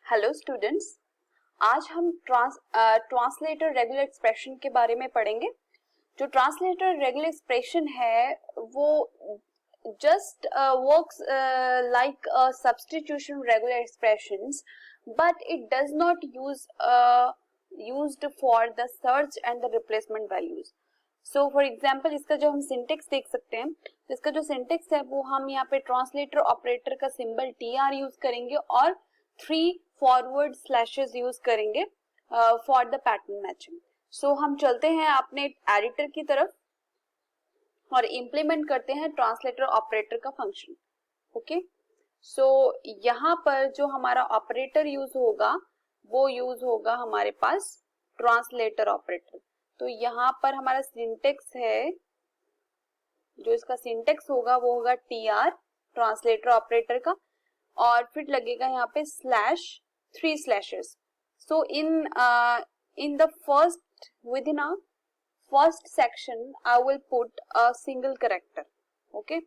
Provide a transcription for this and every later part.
Hello students, आज हम translator regular expression के बारे में पढ़ेंगे। जो ट्रांसलेटर रेगुलर एक्सप्रेशन है वो just works like a substitution regular expressions, but it does not used for the search and the replacement values. So for example, इसका जो हम सिंटेक्स देख सकते हैं, तो इसका जो सिंटेक्स है वो हम यहाँ पे ट्रांसलेटर ऑपरेटर का सिंबल TR यूज करेंगे और 3 फॉरवर्ड स्लैशेस यूज करेंगे फॉर द पैटर्न मैचिंग। सो हम चलते हैं अपने एडिटर की तरफ और इम्प्लीमेंट करते हैं ट्रांसलेटर ऑपरेटर का फंक्शन। ओके, सो यहाँ पर जो हमारा ऑपरेटर यूज होगा वो यूज होगा हमारे पास ट्रांसलेटर ऑपरेटर। तो यहाँ पर हमारा सिंटेक्स है, जो इसका सिंटेक्स होगा वो होगा TR ट्रांसलेटर ऑपरेटर का, और फिर लगेगा यहाँ पे slash 3 slashes. So in the first within a first section I will put a single character. Okay,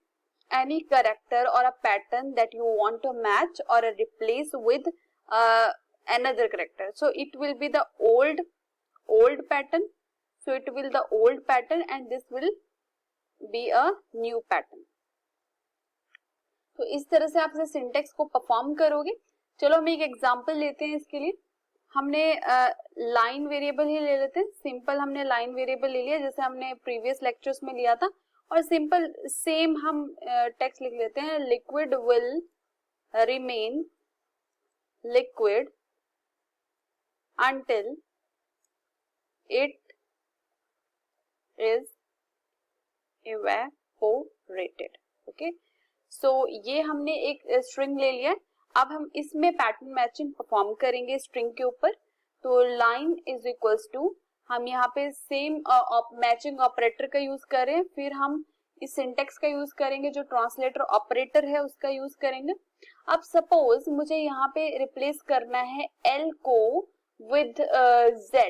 any character or a pattern that you want to match or replace with another character. So it will be the old pattern. So it will the old pattern and this will be a new pattern. तो इस तरह से आप इस syntax को perform करोगे। चलो हम एक एग्जांपल लेते हैं इसके लिए। हमने लाइन वेरिएबल ही ले लेते हैं, सिंपल हमने लाइन वेरिएबल ले लिया जैसे हमने प्रीवियस लेक्चर्स में लिया था, और सिंपल सेम हम टेक्स्ट लिख लेते हैं, liquid will remain liquid until it is evaporated. Okay, so ये हमने एक स्ट्रिंग ले लिया है। अब हम इसमें पैटर्न मैचिंग परफॉर्म करेंगे स्ट्रिंग के ऊपर। तो लाइन इज इक्वल्स टू, हम यहाँ पे सेम मैचिंग ऑपरेटर का यूज करें, फिर हम इस सिंटेक्स का यूज करेंगे, जो ट्रांसलेटर ऑपरेटर है उसका यूज करेंगे। अब सपोज मुझे यहाँ पे रिप्लेस करना है L को विद Z।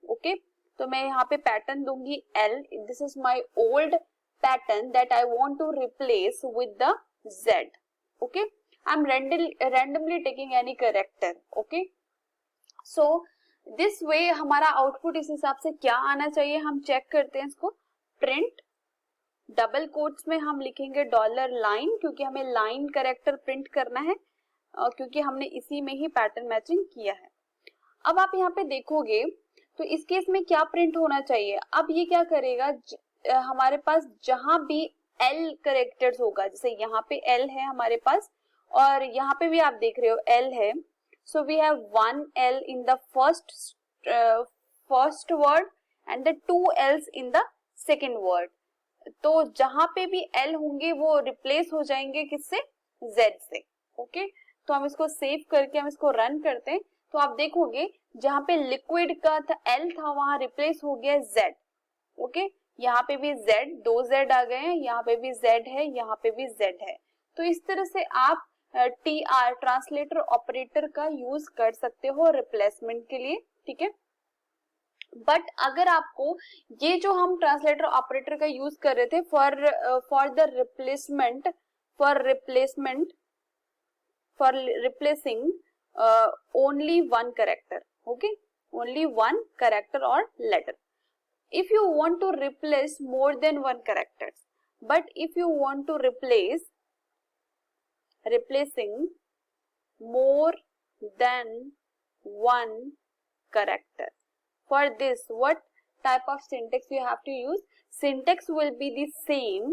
ओके, तो मैं यहाँ पे पैटर्न दूंगी L, this is my old pattern that I want to replace with the Z. Okay, I'm randomly taking any character. Okay, so this way हमारा आउटपुट इस हिसाब से क्या आना चाहिए हम चेक करते हैं इसको। प्रिंट डबल कोट्स में हम लिखेंगे $line, क्योंकि हमें लाइन कैरेक्टर प्रिंट करना है, क्योंकि हमने इसी में ही पैटर्न मैचिंग किया है। अब आप यहाँ पे देखोगे तो इस केस में क्या प्रिंट होना चाहिए। अब ये क्या करेगा, हमारे पास जहां भी L कैरेक्टर्स होगा, जैसे यहाँ पे L है हमारे पास और यहाँ पे भी आप देख रहे हो L है, so we have 1 L in the first word and the 2 L's in the second word. तो जहां पे भी L होंगे वो रिप्लेस हो जाएंगे किससे, Z से। ओके, तो हम इसको सेव करके हम इसको रन करते हैं, तो आप देखोगे जहां पे लिक्विड का था L था वहां रिप्लेस हो गया Z। ओके, यहाँ पे भी Z, 2 Z आ गए हैं, यहाँ पे भी Z है, यहाँ पे भी Z है। तो इस तरह से आप TR ट्रांसलेटर ऑपरेटर का यूज कर सकते हो रिप्लेसमेंट के लिए। ठीक है, बट अगर आपको ये जो हम ट्रांसलेटर ऑपरेटर का यूज कर रहे थे for the replacement for replacing only 1 character, okay, only 1 character और letter. If you want to replace more than 1 characters, but if you want to replacing more than 1 character, for this what type of syntax you have to use? Syntax will be the same,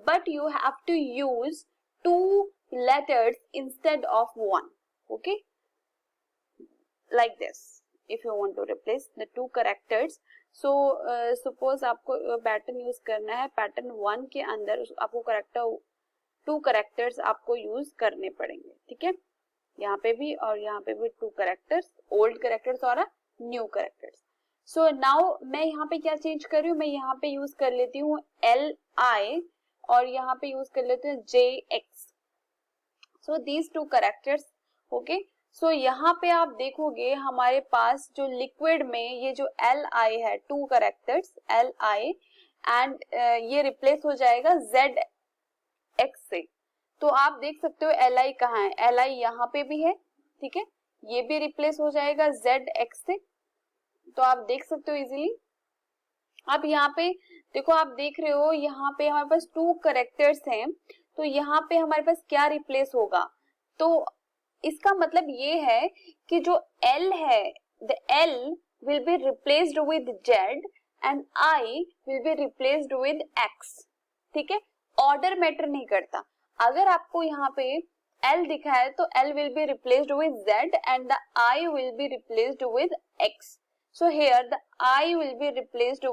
but you have to use 2 letters instead of 1. Okay, like this. If you want to replace the 2 characters, so suppose आपको pattern use करना है, pattern 1 के अंदर आपको 2 characters आपको use करने पड़ेंगे। ठीक है, यहाँ पे भी और यहाँ पे भी 2 कैरेक्टर्स, ओल्ड कैरेक्टर्स और न्यू कैरेक्टर्स। सो नाउ मैं यहाँ पे क्या चेंज कर रही हूँ, मैं यहाँ पे यूज कर लेती हूँ LI और यहाँ पे यूज कर लेती हूँ JX। So these 2 characters. Okay, so यहाँ पे आप देखोगे हमारे पास जो लिक्विड में ये जो LI है, 2 कैरेक्टर्स LI, एंड ये रिप्लेस हो जाएगा ZX से। तो आप देख सकते हो LI कहाँ है, LI यहाँ पे भी है, ठीक है, ये भी रिप्लेस हो जाएगा ZX से, तो आप देख सकते हो इजीली। अब यहाँ पे देखो, आप देख रहे हो यहाँ पे हमारे पास 2 कैरेक्टर्स हैं, तो यहाँ पे हमारे पास क्या रिप्लेस होगा, तो इसका मतलब ये है कि जो L है, the L will be replaced with Z and I will be replaced with X, ठीक है। ऑर्डर मैटर नहीं करता, अगर आपको यहाँ पे L दिखा है तो L will be replaced with Z and the I will be replaced with X. So here the I will be replaced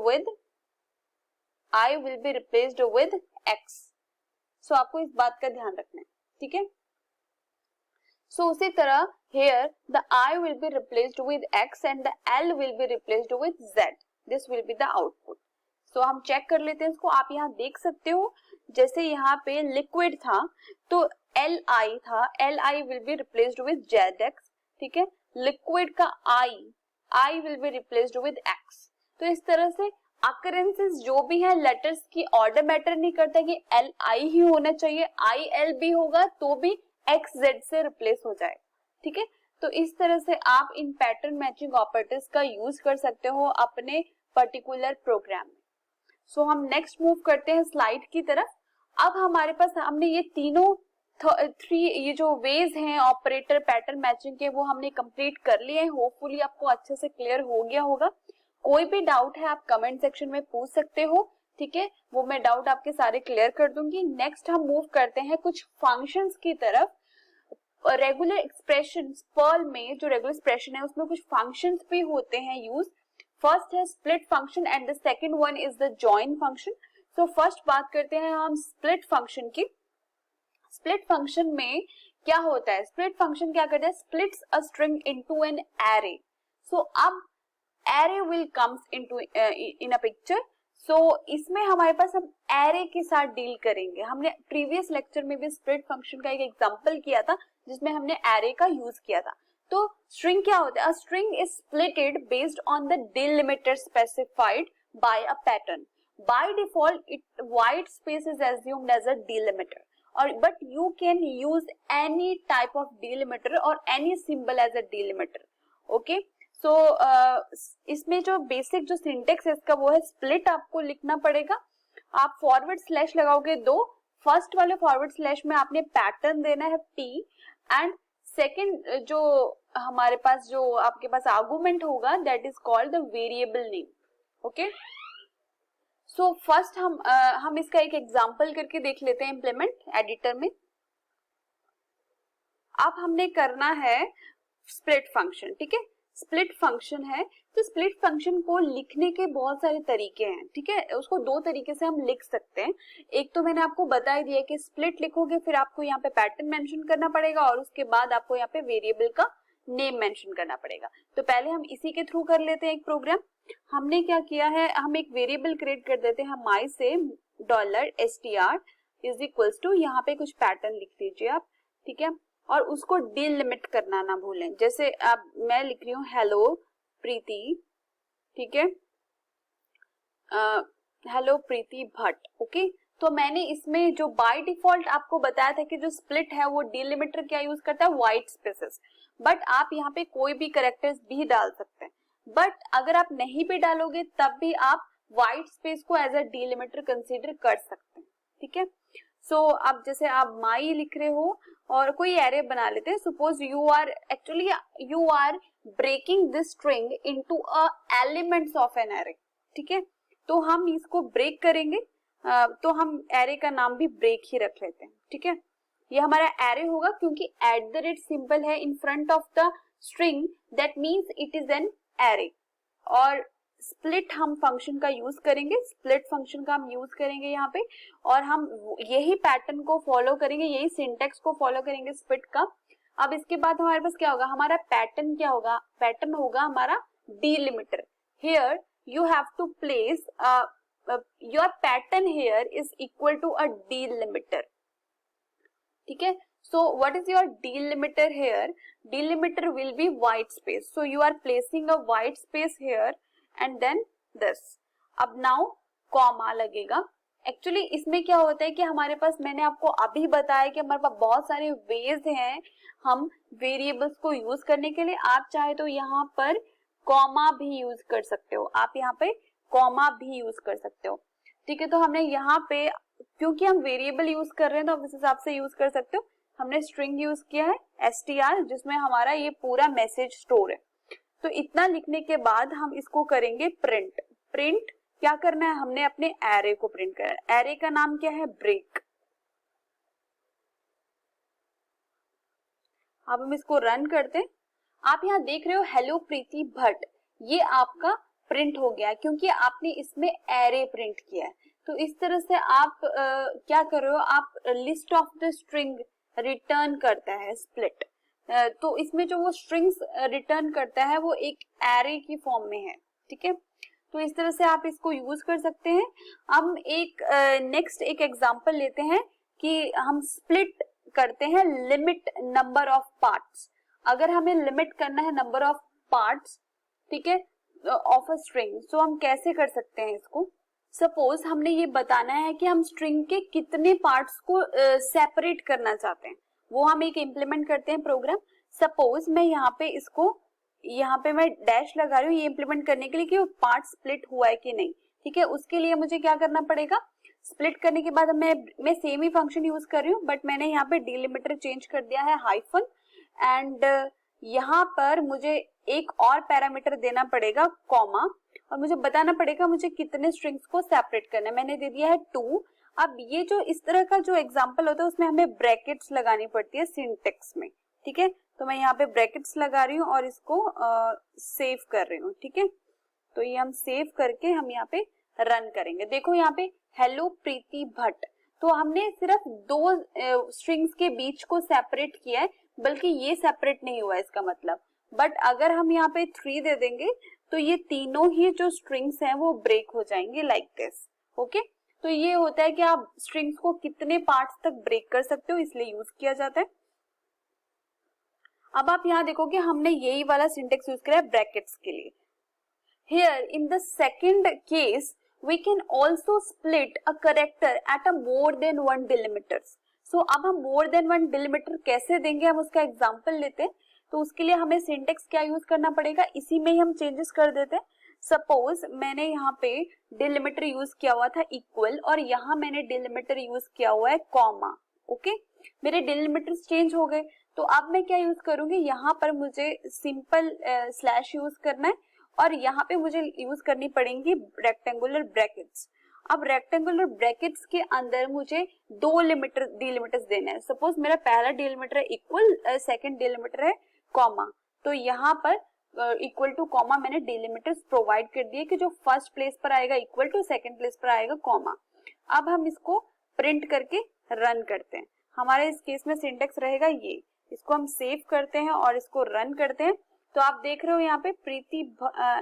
with X. So आपको इस बात का ध्यान रखना है, ठीक है। So उसी तरह here the I will be replaced with X and the L will be replaced with Z. This will be the output. So हम चेक कर लेते हैं इसको। आप यहाँ देख सकते हो जैसे यहाँ पे लिक्विड था तो Li था, Li will be replaced with ZX, ठीक है। लिक्विड का I will be replaced with X. तो इस तरह से अकरेंसेस जो भी है लेटर्स की ऑर्डर मैटर नहीं करता कि Li ही होना चाहिए, IL भी होगा तो भी XZ से रिप्लेस हो जाएगा, ठीक है। तो इस तरह से आप इन पैटर्न मैचिंग ऑपरेटर्स का यूज कर सकते हो अपने पर्टिकुलर प्रोग्राम में। सो हम नेक्स्ट मूव करते हैं स्लाइड की तरफ। अब हमारे पास हमने ये तीनों ये जो वेज हैं ऑपरेटर पैटर्न मैचिंग के वो हमने कंप्लीट कर लिए हैं। होपफुली आपको अच्छे से क्लियर हो गया होगा। कोई भी डाउट है आप कमेंट सेक्शन में पूछ सकते हो, ठीक है, वो मैं डाउट आपके सारे क्लियर कर दूंगी। नेक्स्ट हम मूव करते हैं कुछ फंक्शंस की तरफ। रेगुलर एक्सप्रेशन पर्ल में जो रेगुलर एक्सप्रेशन है उसमें कुछ फंक्शंस भी होते हैं यूज। फर्स्ट है split function and the second one is the join function. So first बात करते हैं हम स्प्लिट फंक्शन की। स्प्लिट फंक्शन में क्या होता है, स्प्लिट फंक्शन क्या करता है, splits a string into an array. So अब array will comes into in a picture. So इसमें हमारे पास हम एरे के साथ डील करेंगे। हमने प्रीवियस लेक्चर में भी स्प्लिट फंक्शन का एक एग्जांपल किया था जिसमें हमने एरे का यूज किया था। तो स्ट्रिंग क्या होता है, a string is splitted based on the delimiter specified by a pattern. By default it white space is assumed as a delimiter, और but you can use any type of delimiter और any symbol as a delimiter. Okay, so इसमें जो basic जो syntax है इसका वो है split आपको लिखना पड़ेगा। आप फॉरवर्ड स्लैश लगाओगे दो, फर्स्ट वाले फॉरवर्ड स्लैश में आपने पैटर्न देना है P एंड सेकंड जो हमारे पास जो आपके पास आर्गुमेंट होगा that is called the variable name. Okay, so first हम इसका एक एग्जांपल करके देख लेते हैं इम्प्लीमेंट एडिटर में। अब हमने करना है स्प्लिट फंक्शन, ठीक है। स्प्लिट फंक्शन है तो स्प्लिट फंक्शन को लिखने के बहुत सारे तरीके हैं, ठीक है। उसको दो तरीके से हम लिख सकते हैं। एक तो मैंने आपको बता ही दिया कि स्प्लिट लिखोगे फिर आपको यहाँ पे पैटर्न मेंशन करना पड़ेगा और उसके बाद आपको यहाँ पे वेरिएबल का नेम मेंशन करना पड़ेगा। तो पहले हम इसी के थ्रू कर लेते हैं एक प्रोग्राम। हमने क्या किया है, हम एक वेरिएबल क्रिएट कर देते हैं my से $str इज इक्वल्स टू, यहाँ पे कुछ पैटर्न लिख दीजिए आप, ठीक है, और उसको डिलिमिट करना ना भूलें। जैसे अब मैं लिख रही हूँ हेलो प्रीति, ठीक है, हेलो प्रीति भट्ट। ओके, तो मैंने इसमें जो बाय डिफॉल्ट आपको बताया था कि जो स्प्लिट है वो डिलिमिटर क्या यूज करता है, व्हाइट स्पेसेस, बट आप यहाँ पे कोई भी कैरेक्टर्स भी डाल सकते हैं। बट अगर आप नहीं भी डालोगे तब भी आप व्हाइट स्पेस को एज अ डिलिमिटर कंसीडर कर सकते हैं, ठीक है। सो अब जैसे आप माई लिख रहे हो और कोई एरे बना लेते हैं। Suppose you are breaking this string into a elements of an array, ठीक है। तो हम इसको ब्रेक करेंगे, तो हम एरे का नाम भी ब्रेक ही रख लेते हैं, ठीक है। ये हमारा एरे होगा क्योंकि @ सिंबल है in front of the string, that means it is an array. और स्प्लिट हम फंक्शन का यूज करेंगे, स्प्लिट फंक्शन का हम यूज करेंगे यहाँ पे, और हम यही पैटर्न को फॉलो करेंगे, यही सिंटेक्स को फॉलो करेंगे स्प्लिट का। अब इसके बाद हमारे पास क्या होगा, हमारा पैटर्न क्या होगा, पैटर्न होगा हमारा delimiter. Here you have to place your pattern here is equal to a delimiter, ठीक है। So what is your delimiter here? Delimiter will be white space. So you are placing a white space here and then this. अब now comma लगेगा actually इसमें क्या होता है कि हमारे पास, मैंने आपको अभी बताया कि हमारे पास बहुत सारे वेज हैं हम वेरिएबल्स को यूज करने के लिए। आप चाहे तो यहाँ पर कॉमा भी यूज कर सकते हो, आप यहाँ पे कॉमा भी यूज कर सकते हो, ठीक है। तो हमने यहाँ पे, क्योंकि हम वेरिएबल यूज कर रहे हैं तो आप इस हिसाब से यूज कर सकते हो। हमने स्ट्रिंग यूज किया है str, जिसमें हमारा ये पूरा मैसेज स्टोर है। तो इतना लिखने के बाद हम इसको करेंगे प्रिंट। प्रिंट क्या करना है, हमने अपने एरे को प्रिंट करना है। एरे का नाम क्या है, ब्रेक। अब हम इसको रन करते हैं। आप यहाँ देख रहे हो हेलो प्रीति भट्ट, ये आपका प्रिंट हो गया क्योंकि आपने इसमें एरे प्रिंट किया है। तो इस तरह से आप क्या कर रहे हो, आप list of the string return करता है स्प्लिट। तो इसमें जो वो स्ट्रिंग्स रिटर्न करता है वो एक एरे की फॉर्म में है, ठीक है। तो इस तरह से आप इसको यूज कर सकते हैं। हम एक नेक्स्ट एक एग्जांपल लेते हैं कि हम स्प्लिट करते हैं लिमिट नंबर ऑफ पार्ट्स। अगर हमें लिमिट करना है नंबर ऑफ पार्ट्स, ठीक है, ऑफ अ स्ट्रिंग, सो हम कैसे कर सकते हैं इसको। सपोज हमने ये बताना है कि हम स्ट्रिंग के कितने पार्ट्स को सेपरेट करना चाहते हैं, वो हम एक इम्प्लीमेंट करते हैं प्रोग्राम। सपोज मैं यहाँ पे इसको, यहाँ पे मैं डैश लगा रही हूँ ये इम्प्लीमेंट करने के लिए कि वो पार्ट स्प्लिट हुआ है कि नहीं, ठीक है। उसके लिए मुझे क्या करना पड़ेगा, स्प्लिट करने के बाद मैं सेम ही फंक्शन यूज कर रही हूँ, बट मैंने यहाँ पे डिलिमिटर चेंज कर दिया है हाइफन, एंड यहाँ पर मुझे एक और पैरामीटर देना पड़ेगा कॉमा, और मुझे बताना पड़ेगा मुझे कितने स्ट्रिंग्स को सेपरेट करना है। मैंने दे दिया है 2। अब ये जो इस तरह का जो एग्जांपल होता है उसमें हमें ब्रैकेट्स लगानी पड़ती है सिंटेक्स में, ठीक है। तो मैं यहाँ पे ब्रैकेट्स लगा रही हूँ और इसको सेव कर रही हूँ, ठीक है। तो ये हम सेव करके हम यहाँ पे रन करेंगे। देखो यहाँ पे हेलो प्रीति भट्ट, तो हमने सिर्फ 2 स्ट्रिंग्स के बीच को सेपरेट किया है, बल्कि ये सेपरेट नहीं हुआ इसका मतलब। बट अगर हम यहाँ पे 3 दे देंगे तो ये तीनों ही जो स्ट्रिंग्स हैं वो ब्रेक हो जाएंगे लाइक दिस, ओके। तो ये होता है कि आप स्ट्रिंग्स को कितने पार्ट्स तक ब्रेक कर सकते हो, इसलिए यूज किया जाता है। अब आप यहाँ देखोगे हमने यही वाला सिंटेक्स यूज किया है ब्रैकेट्स के लिए। Here in the second case we can also split a character at a more than 1 delimiter. So अब हम more than 1 delimiter कैसे देंगे, हम उसका एग्जांपल लेते हैं। तो उसके लिए हमें सिंटेक्स क्या यूज करना पड़ेगा, इसी में ही हम चेंजेस कर देते हैं। सपोज मैंने यहाँ पे डिलिमिटर यूज किया हुआ था इक्वल, और यहाँ मैंने डिलिमिटर यूज किया हुआ है कॉमा, ओके। मेरे डिलिमिटर्स चेंज हो गए, तो अब मैं क्या यूज करूंगी, यहाँ पर मुझे सिंपल स्लैश यूज करना है, और यहाँ पे मुझे यूज करनी पड़ेंगी रेक्टेंगुलर ब्रैकेट्स। अब रेक्टेंगुलर ब्रैकेट्स के अंदर मुझे 2 डिलिमिटर्स देना है। सपोज मेरा पहला डिलिमिटर है इक्वल, सेकंड डिलिमिटर है कॉमा, तो यहाँ पर इक्वल टू कॉमा मैंने डिलिमिटर्स प्रोवाइड कर दिए कि जो फर्स्ट प्लेस पर आएगा इक्वल टू, सेकंड प्लेस पर आएगा कॉमा। अब हम इसको प्रिंट करके रन करते हैं। हमारे इस केस में सिंटेक्स रहेगा ये, इसको हम सेव करते हैं और इसको रन करते हैं। तो आप देख रहे हो यहाँ पे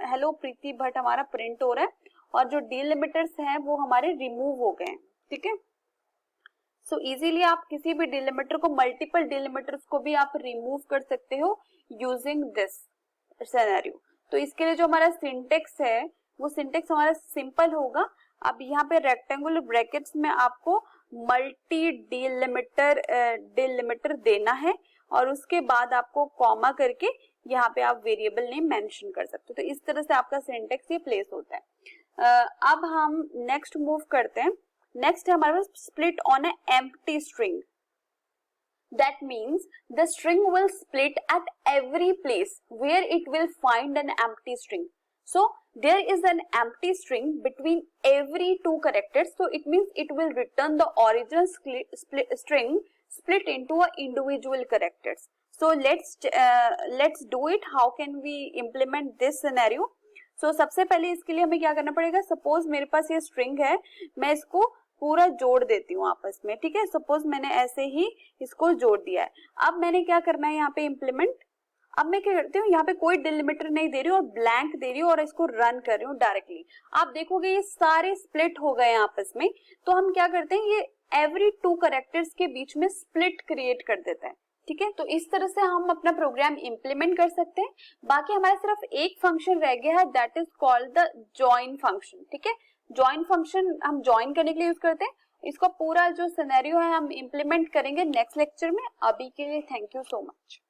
हेलो प्रीति भट्ट हमारा प्रिंट हो रहा है, और जो डिलिमिटर्स हैं वो हमारे रिमूव हो गए हैं, ठीक है। सो इजीली आप किसी भी डिलिमिटर को, मल्टीपल डिलिमिटर्स को भी आप रिमूव कर सकते हो यूजिंग दिस सिनेरियो। तो इसके लिए जो हमारा सिंटेक्स है वो सिंटेक्स हमारा सिंपल होगा। अब यहाँ पे रेक्टेंगुलर ब्रैकेट्स में आपको मल्टी डिलिमिटर देना है, और उसके बाद आपको कॉमा करके यहाँ पे आप वेरिएबल नेम मेंशन कर सकते हो। तो इस तरह से आपका सिंटेक्स ये प्लेस होता है। अब हम नेक्स्ट मूव करते हैं। नेक्स्ट है हमारे पास split on a empty string. That means the string will split at every place where it will find an empty string. So there is an empty string between every 2 characters. So it means it will return the original string split into a individual characters. So let's do it. How can we implement this scenario? So सबसे पहले इसके लिए हमें क्या करना पड़ेगा, suppose मेरे पास ये स्ट्रिंग है, मैं इसको पूरा जोड़ देती हूँ आपस में, ठीक है। सपोज मैंने ऐसे ही इसको जोड़ दिया है। अब मैंने क्या करना है यहाँ पे इम्प्लीमेंट। अब मैं क्या करती हूँ, यहाँ पे कोई डिलिमिटर नहीं दे रही हूँ और ब्लैंक दे रही हूँ और इसको रन कर रही हूँ डायरेक्टली। आप देखोगे ये सारे स्प्लिट हो गए आपस में। तो हम क्या करते हैं, ये एवरी 2 कैरेक्टर्स के बीच में स्प्लिट क्रिएट कर देता है, ठीक है। तो इस तरह से हम अपना प्रोग्राम इम्प्लीमेंट कर सकते हैं। बाकी हमारा सिर्फ एक फंक्शन रह गया है, that is called the join function, ठीक है। ज्वाइन फंक्शन हम ज्वाइन करने के लिए यूज करते हैं। इसका पूरा जो सिनेरियो है हम इम्प्लीमेंट करेंगे नेक्स्ट लेक्चर में। अभी के लिए थैंक यू सो मच।